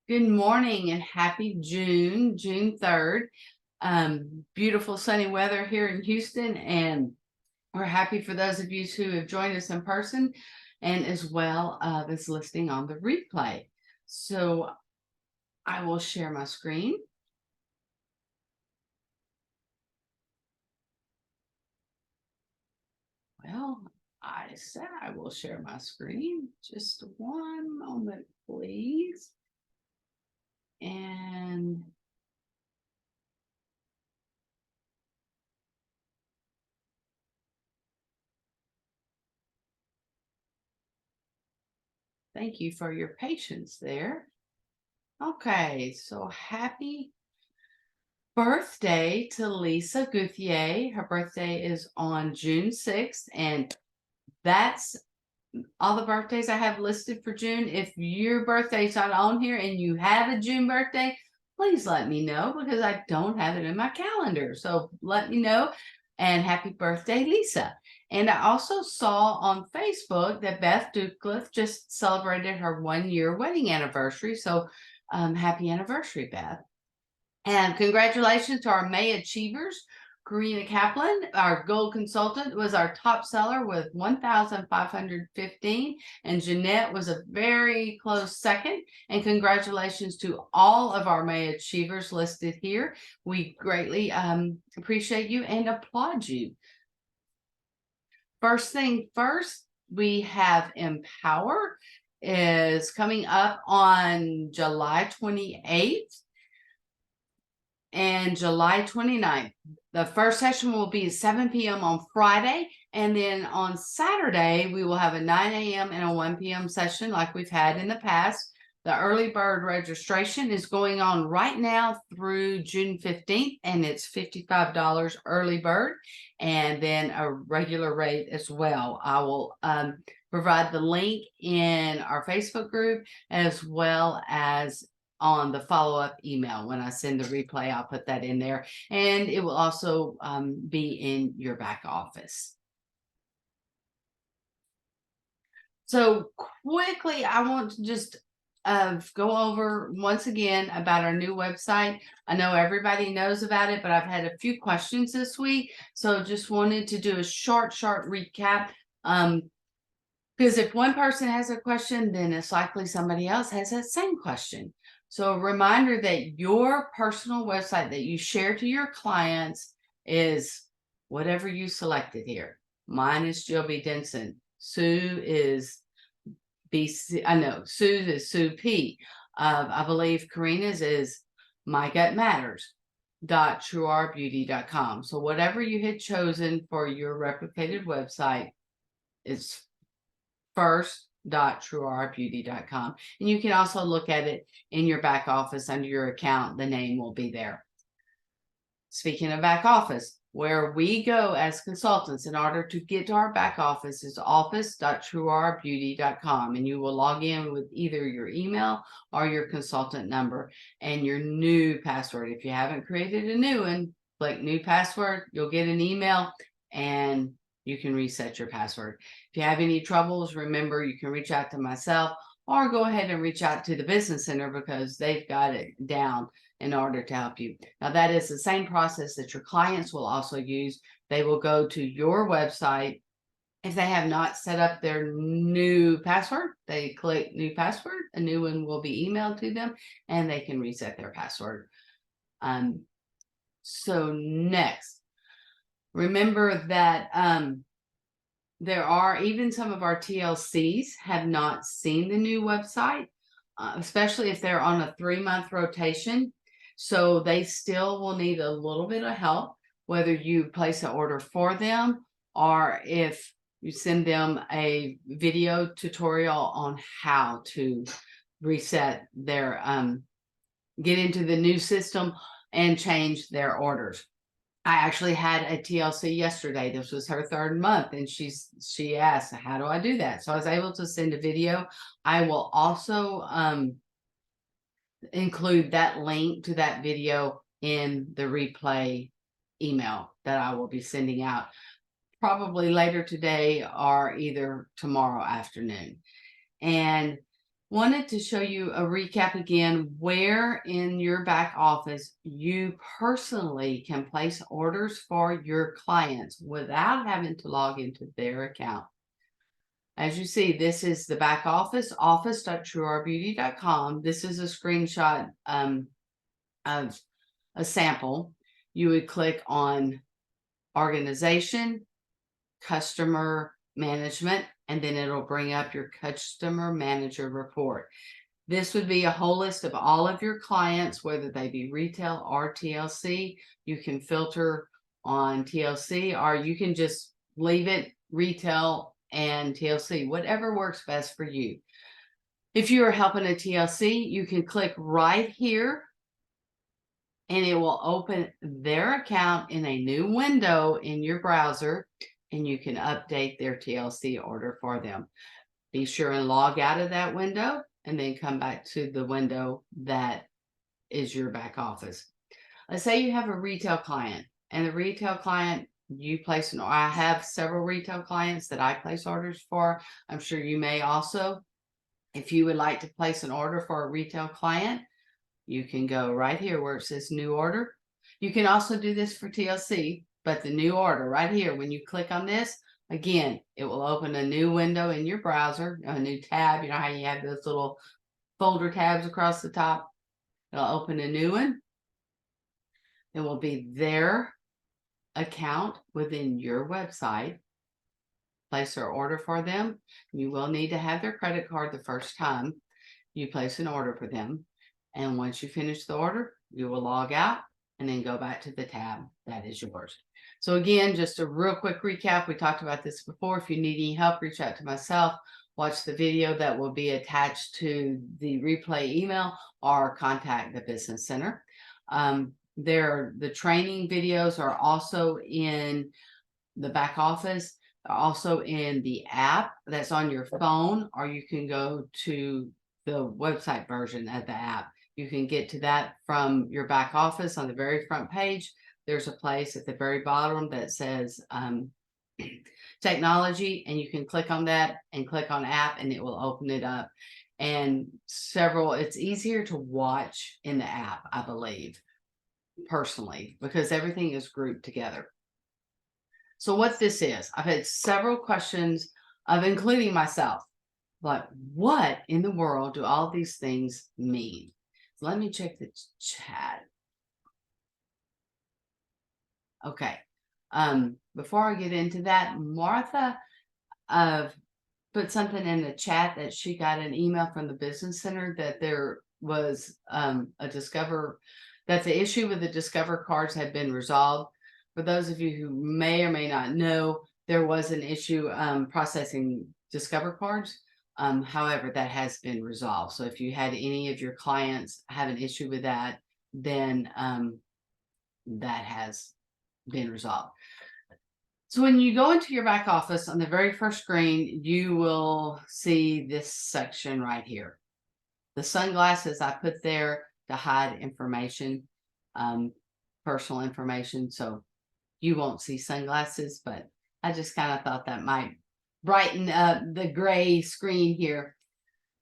Good morning and happy June 3rd. Beautiful sunny weather here in Houston, and we're happy for those of you who have joined us in person and as well as listening on the replay. So I will share my screen. Well, I said I will share my screen. Just one moment, please. And thank you for your patience there. Okay, so happy birthday to Lisa Gouthier. Her birthday is on June 6th, and that's all the birthdays I have listed for June. If your birthday's not on here and you have a June birthday, please let me know because I don't have it in my calendar. So let me know. And happy birthday, Lisa. And I also saw on Facebook that Beth Ducliff just celebrated her 1-year wedding anniversary. So happy anniversary, Beth. And congratulations to our May Achievers. Karina Kaplan, our gold consultant, was our top seller with 1,515, and Jeanette was a very close second. And congratulations to all of our May Achievers listed here. We greatly appreciate you and applaud you. First thing first, we have Empower is coming up on July 28th. and July 29th. The first session will be at 7 p.m. on Friday. And then on Saturday, we will have a 9 a.m. and a 1 p.m. session like we've had in the past. The early bird registration is going on right now through June 15th, and it's $55 early bird, and then a regular rate as well. I will provide the link in our Facebook group as well as on the follow-up email. When I send the replay, I'll put that in there, and it will also be in your back office. So quickly, I want to just go over once again about our new website. I know everybody knows about it, but I've had a few questions this week, so just wanted to do a short recap. Because if one person has a question, then it's likely somebody else has that same question. So a reminder that your personal website that you share to your clients is whatever you selected here. Mine is Jill B. Denson. Sue is BC. I know Sue's is Sue P. I believe Karina's is My Gut Matters .trueourbeauty.com. So whatever you had chosen for your replicated website is first.trueourbeauty.com. And you can also look at it in your back office under your account. The name will be there. Speaking of back office, where we go as consultants in order to get to our back office is office.trueourbeauty.com, and you will log in with either your email or your consultant number and your new password. If you haven't created a new one, click new password, you'll get an email and you can reset your password. If you have any troubles, remember you can reach out to myself or go ahead and reach out to the Business Center because they've got it down in order to help you. Now, that is the same process that your clients will also use. They will go to your website. If they have not set up their new password, they click new password. A new one will be emailed to them and they can reset their password. So next, remember that there are even some of our TLCs have not seen the new website, especially if they're on a 3-month rotation. So they still will need a little bit of help, whether you place an order for them or if you send them a video tutorial on how to reset their, get into the new system and change their orders. I actually had a TLC yesterday. This was her 3rd month, and she asked, how do I do that? So I was able to send a video. I will also include that link to that video in the replay email that I will be sending out probably later today or either tomorrow afternoon. And Wanted to show you a recap again where in your back office you personally can place orders for your clients without having to log into their account. As you see, this is the back office, office.trueourbeauty.com. This is a screenshot of a sample. You would click on organization, customer management, and then it'll bring up your customer manager report. This would be a whole list of all of your clients, whether they be retail or TLC. You can filter on TLC, or you can just leave it retail and TLC, whatever works best for you. If you are helping a TLC, you can click right here and it will open their account in a new window in your browser, and you can update their TLC order for them. Be sure and log out of that window and then come back to the window that is your back office. Let's say you have a retail client, and the retail client, you place an order. I have several retail clients that I place orders for. I'm sure you may also. If you would like to place an order for a retail client, you can go right here where it says new order. You can also do this for TLC, but the new order right here, when you click on this, again, it will open a new window in your browser, a new tab. You know how you have those little folder tabs across the top? It'll open a new one. It will be their account within your website. Place their order for them. You will need to have their credit card the first time you place an order for them. And once you finish the order, you will log out and then go back to the tab that is yours. So again, just a real quick recap. We talked about this before. If you need any help, reach out to myself. Watch the video that will be attached to the replay email, or contact the Business Center. The training videos are also in the back office, also in the app that's on your phone, or you can go to the website version of the app. You can get to that from your back office on the very front page. There's a place at the very bottom that says technology, and you can click on that and click on app, and it will open it up. And it's easier to watch in the app, I believe, personally, because everything is grouped together. So what this is, I've had several questions of including myself, like, what in the world do all these things mean? So let me check the chat. Okay. Before I get into that, Martha put something in the chat that she got an email from the Business Center that there was that the issue with the Discover cards had been resolved. For those of you who may or may not know, there was an issue processing Discover cards. However, that has been resolved. So if you had any of your clients have an issue with that, then that has been resolved. So when you go into your back office, on the very first screen, you will see this section right here. The sunglasses I put there to hide information, personal information. So you won't see sunglasses, but I just kind of thought that might brighten up the gray screen here.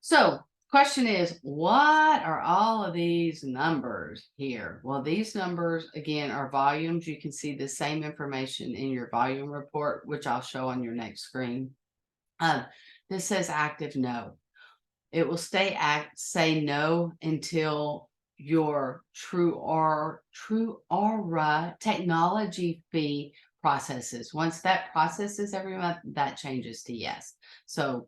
So question is, what are all of these numbers here? Well, these numbers, again, are volumes. You can see the same information in your volume report, which I'll show on your next screen. This says active no. It will say no until your True Aura technology fee processes. Once that processes every month, that changes to yes. So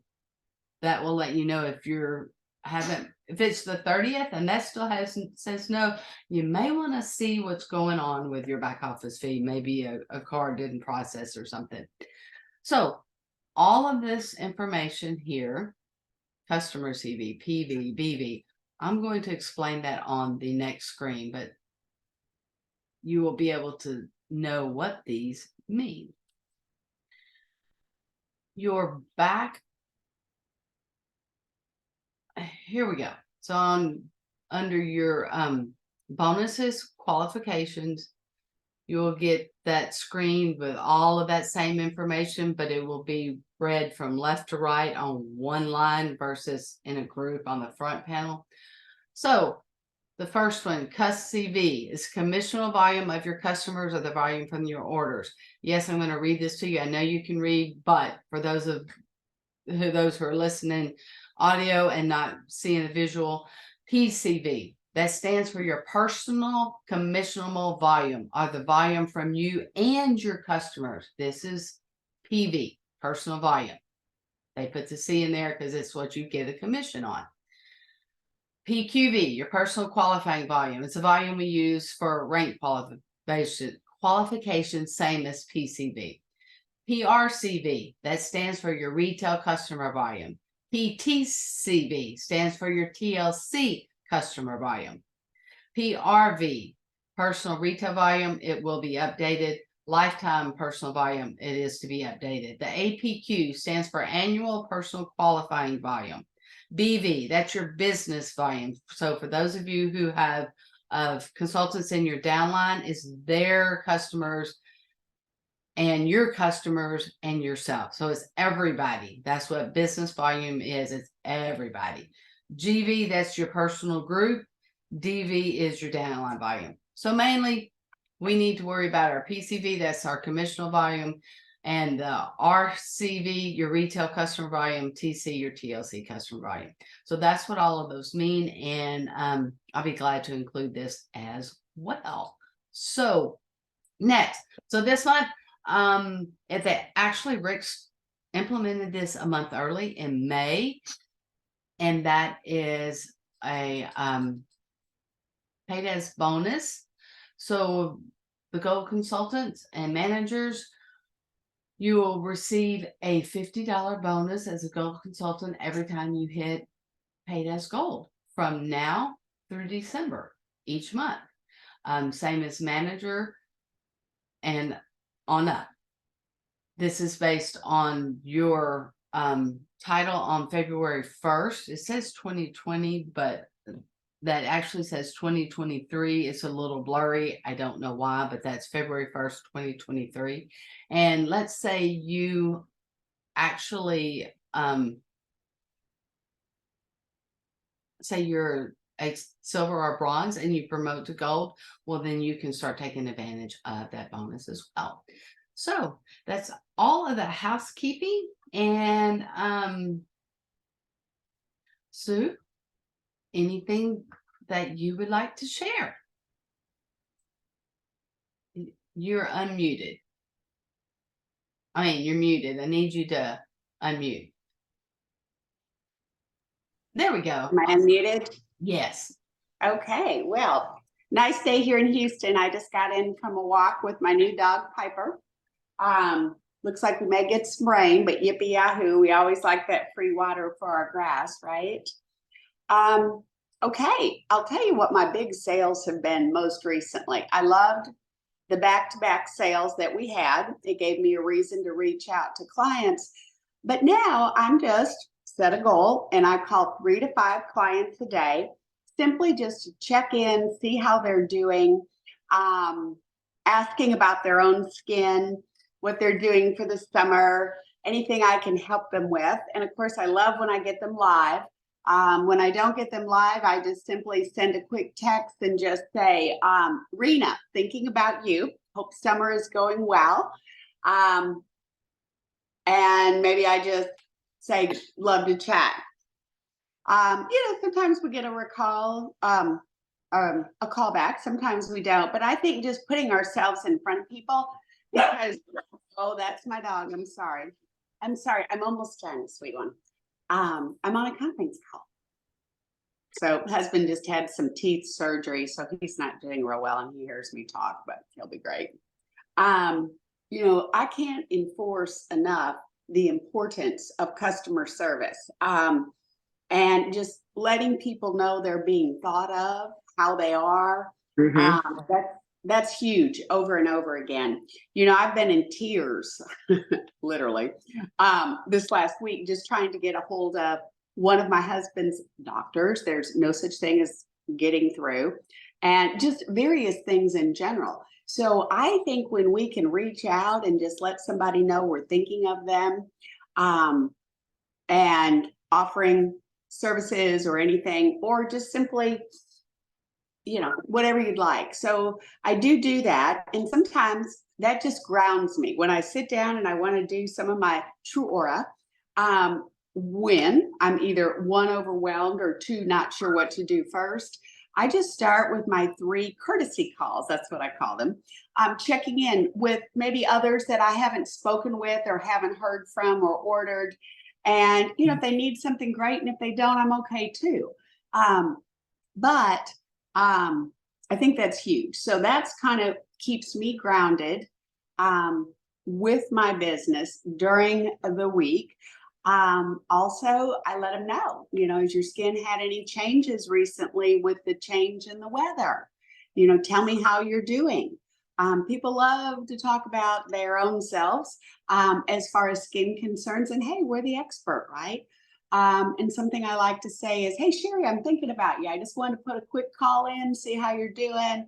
that will let you know if if it's the 30th and that still says no, you may want to see what's going on with your back office fee. Maybe a card didn't process or something. So all of this information here, customer CV, PV, BV, I'm going to explain that on the next screen, but you will be able to know what these mean. Your back, here we go. So under your bonuses, qualifications, you will get that screen with all of that same information, but it will be read from left to right on one line versus in a group on the front panel. So the first one, CV, is commissionable volume of your customers or the volume from your orders. Yes, I'm going to read this to you. I know you can read, but for those who are listening audio and not seeing the visual, PCV, that stands for your personal commissionable volume, or the volume from you and your customers. This is PV, personal volume. They put the C in there because it's what you get a commission on. PQV, your personal qualifying volume. It's a volume we use for rank qualification, same as PCV. PRCV, that stands for your retail customer volume. PTCV stands for your TLC customer volume. PRV, personal retail volume, it will be updated. Lifetime personal volume, it is to be updated. The APQ stands for annual personal qualifying volume. BV, that's your business volume. So for those of you who have consultants in your downline, is their customers and your customers and yourself. So it's everybody. That's what business volume is. It's everybody. GV, that's your personal group. DV is your downline volume. So mainly we need to worry about our PCV, that's our commissional volume, and RCV, your retail customer volume, TC, your TLC customer volume. So that's what all of those mean. And I'll be glad to include this as well. So next, so this one, if they actually Rick's implemented this a month early in May, and that is a paid as bonus. So the Gold consultants and managers, you will receive a $50 bonus as a Gold consultant every time you hit paid as Gold from now through December each month. Same as manager and on up. This is based on your title on February 1st. It says 2020, but that actually says 2023. It's a little blurry. I don't know why, but that's February 1st, 2023. And let's say you actually say you're a silver or bronze and you promote to gold, well, then you can start taking advantage of that bonus as well. So that's all of the housekeeping. And Sue, anything that you would like to share? You're unmuted. I mean, you're muted. I need you to unmute. There we go. Am I unmuted? Yes. Okay, well, nice day here in Houston. I just got in from a walk with my new dog, Piper. Looks like we may get some rain, but yippee yahoo, we always like that free water for our grass, right? Okay, I'll tell you what my big sales have been most recently. I loved the back-to-back sales that we had. It gave me a reason to reach out to clients, but now I'm just set a goal and I call 3 to 5 clients a day, simply just to check in, see how they're doing, asking about their own skin, what they're doing for the summer, anything I can help them with. And of course, I love when I get them live. When I don't get them live, I just simply send a quick text and just say, Rena, thinking about you. Hope summer is going well. And maybe I just say, love to chat. Sometimes we get a recall, a callback. Sometimes we don't. But I think just putting ourselves in front of people, because, oh, that's my dog. I'm sorry. I'm almost done, sweet one. I'm on a conference call. So husband just had some teeth surgery, so he's not doing real well and he hears me talk, but he'll be great. I can't enforce enough the importance of customer service, and just letting people know they're being thought of, how they are. That's huge over and over again. I've been in tears, literally, this last week, just trying to get a hold of one of my husband's doctors. There's no such thing as getting through, and just various things in general. So I think when we can reach out and just let somebody know we're thinking of them, um, and offering services or anything, or just simply, whatever you'd like. So I do that. And sometimes that just grounds me when I sit down and I want to do some of my true aura. When I'm either one, overwhelmed, or two, not sure what to do first, I just start with my 3 courtesy calls. That's what I call them. I'm checking in with maybe others that I haven't spoken with or haven't heard from or ordered. And, if they need something, great. And if they don't, I'm okay too. But I think that's huge. So that's kind of keeps me grounded with my business during the week. Also, I let them know, has your skin had any changes recently with the change in the weather? Tell me how you're doing. People love to talk about their own selves as far as skin concerns. And hey, we're the expert, right? And something I like to say is, hey, Sherry, I'm thinking about you. I just wanted to put a quick call in, see how you're doing.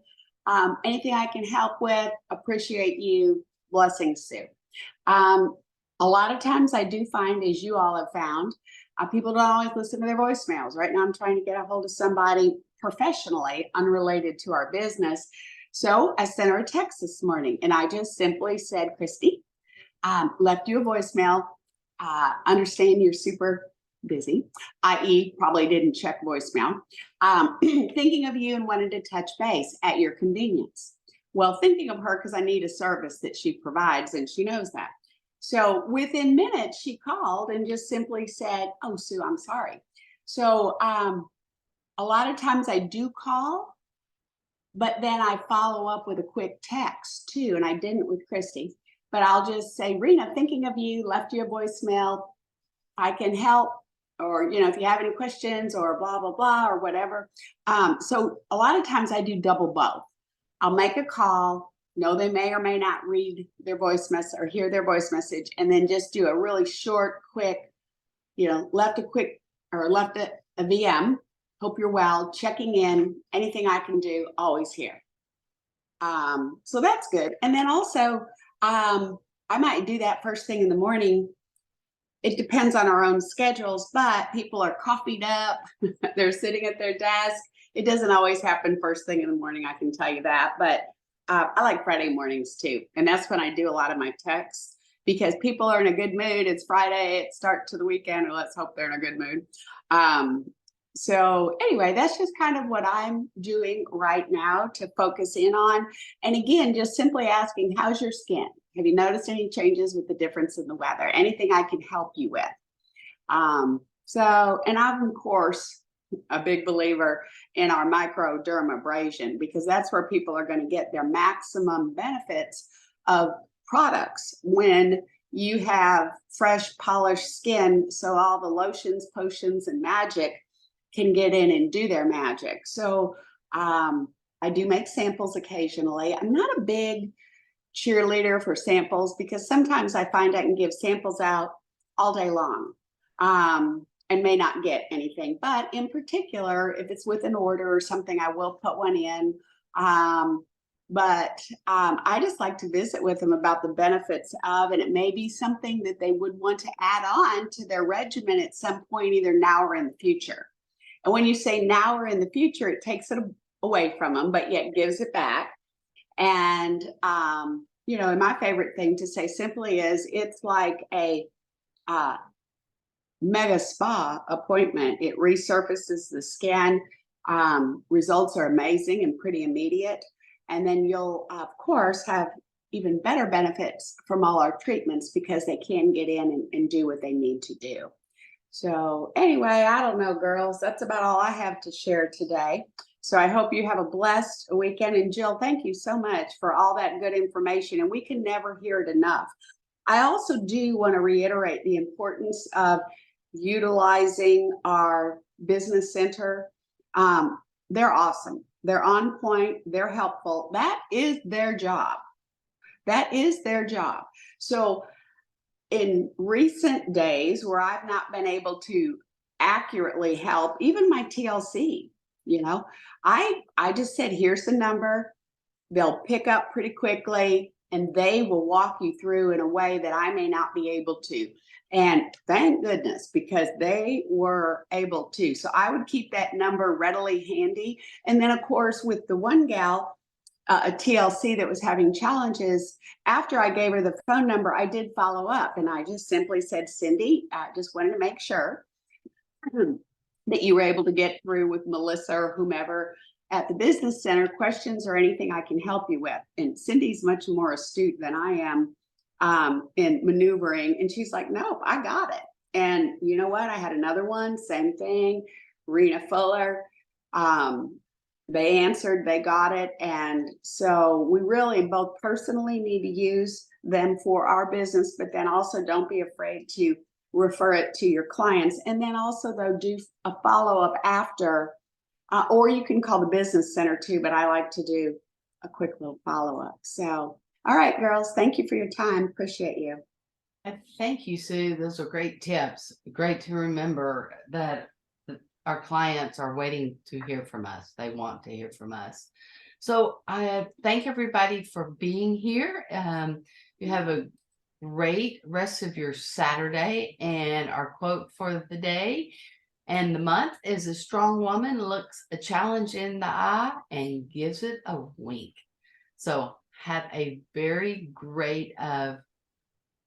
Anything I can help with, appreciate you. Blessings, Sue. A lot of times I do find, as you all have found, people don't always listen to their voicemails. Right now I'm trying to get a hold of somebody professionally unrelated to our business. So I sent her a text this morning and I just simply said, Christy, left you a voicemail. Understand you're super busy, i.e. probably didn't check voicemail. Thinking of you and wanted to touch base at your convenience. Well, thinking of her because I need a service that she provides and she knows that. So within minutes, she called and just simply said, oh, Sue, I'm sorry. So a lot of times I do call, but then I follow up with a quick text too. And I didn't with Christy, but I'll just say, Rena, thinking of you, left you a voicemail. I can help. Or, if you have any questions or blah, blah, blah, or whatever. So a lot of times I do double both. I'll make a call. No, they may or may not read their voice message or hear their voice message, and then just do a really short, quick, left a VM. Hope you're well, checking in, anything I can do, always here. So that's good. And then also, I might do that first thing in the morning. It depends on our own schedules, but people are coffeeed up. They're sitting at their desk. It doesn't always happen first thing in the morning, I can tell you that. But I like Friday mornings too. And that's when I do a lot of my texts because people are in a good mood. It's Friday, it's start to the weekend, or let's hope they're in a good mood. So anyway, that's just kind of what I'm doing right now to focus in on. And again, just simply asking, how's your skin? Have you noticed any changes with the difference in the weather? Anything I can help you with? And I'm, of course, a big believer in our microdermabrasion because that's where people are going to get their maximum benefits of products when you have fresh, polished skin. So all the lotions, potions, and magic can get in and do their magic. So I do make samples occasionally. I'm not a big cheerleader for samples because sometimes I find I can give samples out all day long and may not get anything. But in particular, if it's with an order or something, I will put one in. But I just like to visit with them about the benefits of, and it may be something that they would want to add on to their regimen at some point, either now or in the future. And when you say now or in the future, it takes it away from them, but yet gives it back. And, and my favorite thing to say simply is it's like a mega spa appointment. It resurfaces the skin. Results are amazing and pretty immediate. And then you'll, of course, have even better benefits from all our treatments because they can get in and do what they need to do. So anyway, I don't know, girls, that's about all I have to share today. So I hope you have a blessed weekend. And Jill, thank you so much for all that good information. And we can never hear it enough. I also do want to reiterate the importance of utilizing our business center. They're awesome. They're on point. They're helpful. That is their job. That is their job. So in recent days where I've not been able to accurately help, even my TLC, I just said, here's the number. They'll pick up pretty quickly, and they will walk you through in a way that I may not be able to. And thank goodness, because they were able to. So I would keep that number readily handy. And then, of course, with the one gal, a TLC that was having challenges, after I gave her the phone number, I did follow up, and I just simply said, Cindy, I just wanted to make sure that you were able to get through with Melissa or whomever at the business center. Questions or anything I can help you with? And Cindy's much more astute than I am in maneuvering. And she's like, no, I got it. And you know what? I had another one, same thing, Rena Fuller. They answered, they got it. And so we really both personally need to use them for our business, but then also don't be afraid to refer it to your clients. And then also, though, do a follow-up after, or you can call the business center too, but I like to do a quick little follow-up. So, all right, girls, thank you for your time. Appreciate you. Thank you, Sue. Those are great tips. Great to remember that our clients are waiting to hear from us. They want to hear from us. So I thank everybody for being here. You have a great rest of your Saturday, and our quote for the day and the month is: a strong woman looks a challenge in the eye and gives it a wink. So have a very great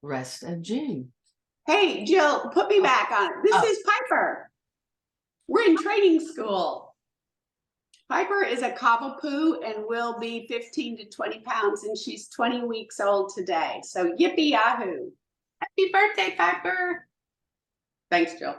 rest of June. Hey, Jill, put me back on it. This is Piper. We're in training school. Piper is a Cavapoo and will be 15 to 20 pounds, and she's 20 weeks old today. So yippee yahoo. Happy birthday, Piper. Thanks, Jill.